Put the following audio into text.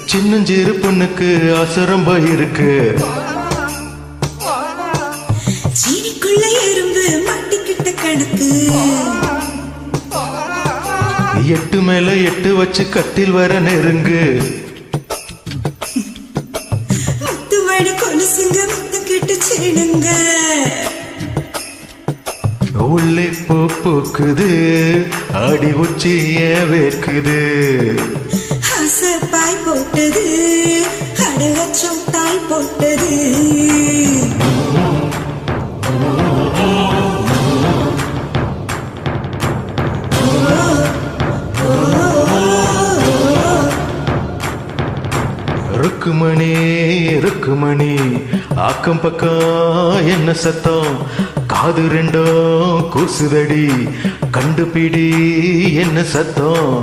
சின்னஞ்சிறு பொண்ணுக்கு அசரம்ப இருக்கு. சீனிக்குள்ள எறும்பு மாட்டிக்கிட்ட கணக்கு. 8 மேல 8 வச்சு கட்டில் வர நெருங்கு. முத்து மணி கொலுசுங்க முத்து கிட்டு சேனுங்க. உள்ளே பூக்குது அடி உச்சிய வேர்க்குது. பாய் போட்டது அடலட்சம் தாய் போட்டது. ருக்குமணி ருக்குமணி ஆக்கம் பக்கம் என்ன சத்தம்? காது ரெண்டும் கூசுதடி கண்டுபிடி என்ன சத்தம்?